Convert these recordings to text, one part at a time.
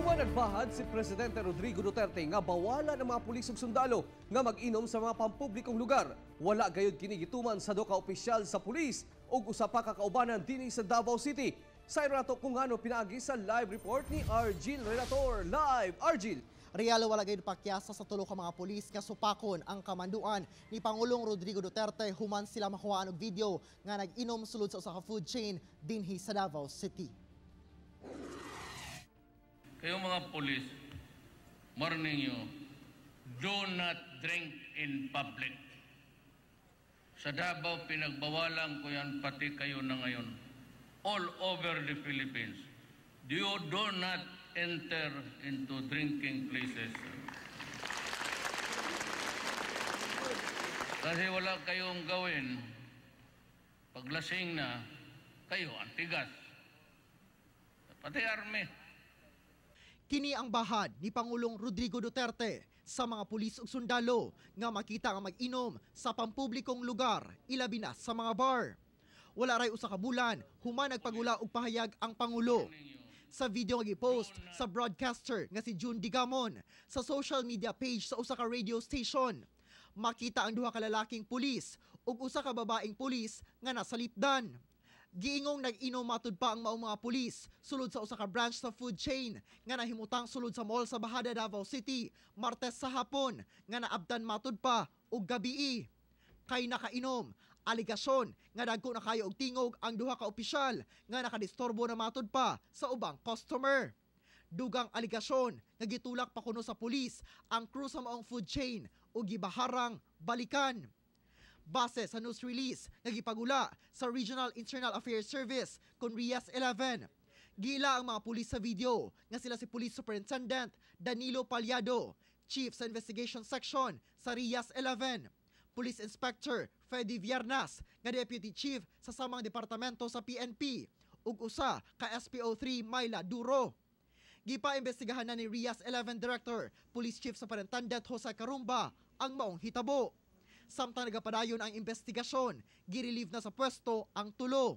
Human nagbahad si Presidente Rodrigo Duterte nga bawalan ang mga pulis ug sundalo nga mag-inom sa mga pampublikong lugar. Wala gayud kinigituman sa duha ka opisyal sa pulis ug usa pa ka kaubanan dinhi sa Davao City. Sa irato kung ano pinaagi sa live report ni Argil Relator. Live, Argil! Real wala gayud pakyasa sa tulo ka mga pulis nga supakon ang kamanduan ni Pangulong Rodrigo Duterte human sila makuhaan og video nga nag-inom sulod sa usa ka food chain dinhi sa Davao City. Kayong mga pulis, warning you, do not drink in public. Sa Davao, pinagbawalan ko yan, pati kayo na ngayon. All over the Philippines. You do not enter into drinking places. Kasi wala kayong gawin. Paglasing na, kayo ang tigas. Pati army. Kini ang bahad ni Pangulong Rodrigo Duterte sa mga pulis ug sundalo nga makita nga mag-inom sa pampublikong lugar, ilabi na sa mga bar. Wala ray usa ka bulan human nagpagula og pahayag ang Pangulo. Sa video nga gi-post sa broadcaster nga si June Digamon sa social media page sa usa ka radio station, makita ang duha ka lalaking pulis ug usa ka babaeng pulis nga nasa lipdan. Giingong nag-inom matud pa ang maong mga pulis sulod sa usa ka branch sa food chain nga nahimutang sulod sa mall sa Bahada, Davao City, Martes sa hapon nga naabdan matud pa og gabii. Kay nakainom, aligasyon nga dagko na kayo og tingog ang duha ka opisyal nga nakadisturbo na matud pa sa ubang customer. Dugang aligasyon nga gitulak pa kuno sa pulis ang crew sa maong food chain ug gibaharang balikan. Base sa news release nga gipagula sa Regional Internal Affairs Service kon RIAS 11. Gila ang mga pulis sa video nga sila si Police Superintendent Danilo Palyado, Chief sa Investigation Section sa RIAS 11, Police Inspector Freddy Viernas nga Deputy Chief sa samang departamento sa PNP ug usa ka SPO3 Myla Duro. Gipa-imbestigahan na ni RIAS 11 Director, Police Chief Superintendent Jose Carumba ang maong hitabo. Samtang nagapadayon ang investigasyon, girelieve na sa pwesto ang tulo.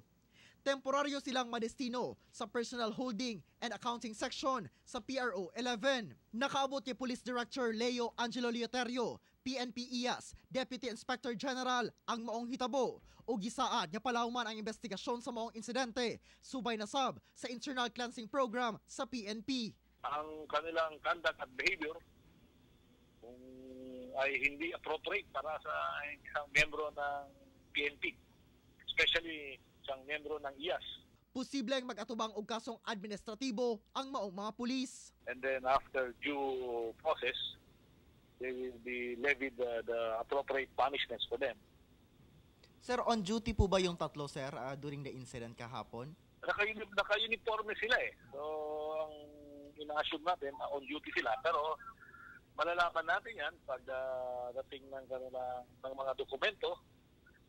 Temporaryo silang madestino sa Personal Holding and Accounting Section sa PRO 11. Nakaabot ni Police Director Leo Angelo Leoterio, PNP IAS, Deputy Inspector General ang maong hitabo o gisaad nga palawman ang investigasyon sa maong insidente, subay na sab sa Internal Cleansing Program sa PNP. Ang kanilang conduct at behavior ay hindi appropriate para sa isang membro ng PNP, especially isang membro ng IAS. Posibleng mag-atubang og kasong administratibo ang maong mga pulis. And then after due process, they will be levied the appropriate punishments for them. Sir, on duty po ba yung tatlo, sir, during the incident kahapon? Naka-uniforme sila eh. So, ang ina-assume natin, on duty sila. Pero, malalaman natin yan pag dating ng mga dokumento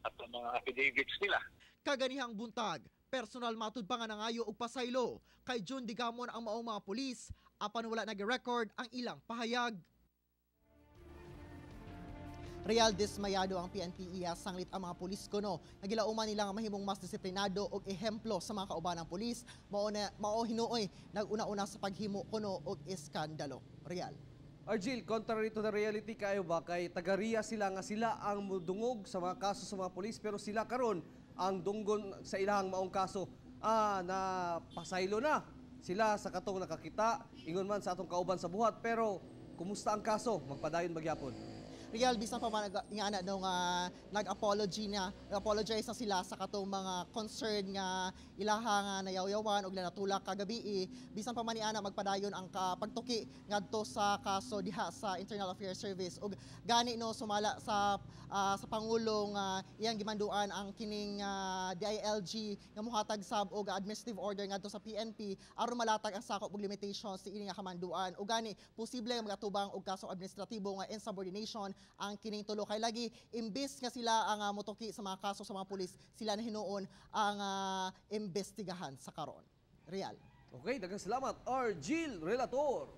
at mga affidavits nila. Kaganihang buntag, personal matud pa nga nangayo og pasaylo kay June Digamon ang maong mga pulis apan wala nag-record ang ilang pahayag. Real dismayado ang PNP IAS sanglit ang mga pulis kuno. Nagilauman nila nga mahimong mas disiplinado og ehemplo sa mga kaubanang pulis mao hinuoy nag-una-una sa paghimo kuno og iskandalo. Real. Argil, contrary to the reality kayo ba kay taga-RIA sila nga sila ang mudungog sa mga kaso sa mga pulis pero sila karon ang dunggon sa ilahang maong kaso na pasaylo na sila sa katong nakakita ingon man sa atong kauban sa buhat pero kumusta ang kaso magpadayon magyapon. Real, bisan pa man nga nag-apologize na sila sa katong mga concern nga ilahang nayaw-yawan og natulak kagabi. Bisan pa man niana magpadayon ang pagtuki ngadto sa kaso diha sa Internal Affairs Service ug gani no sumala sa pangulong iyang gimanduan ang kining DILG nga mohatag sab og administrative order ngadto sa PNP aron malatag ang sakop ug limitations sa ini nga kamanduan ug gani posible nga magatubang og kaso administratibo nga insubordination ang kining tulo kay lagi imbis nga sila ang motoki sa mga kaso sa mga pulis, sila na hinuon ang imbestigahan sa karon. Real. Okay, daghang salamat Argil Relator.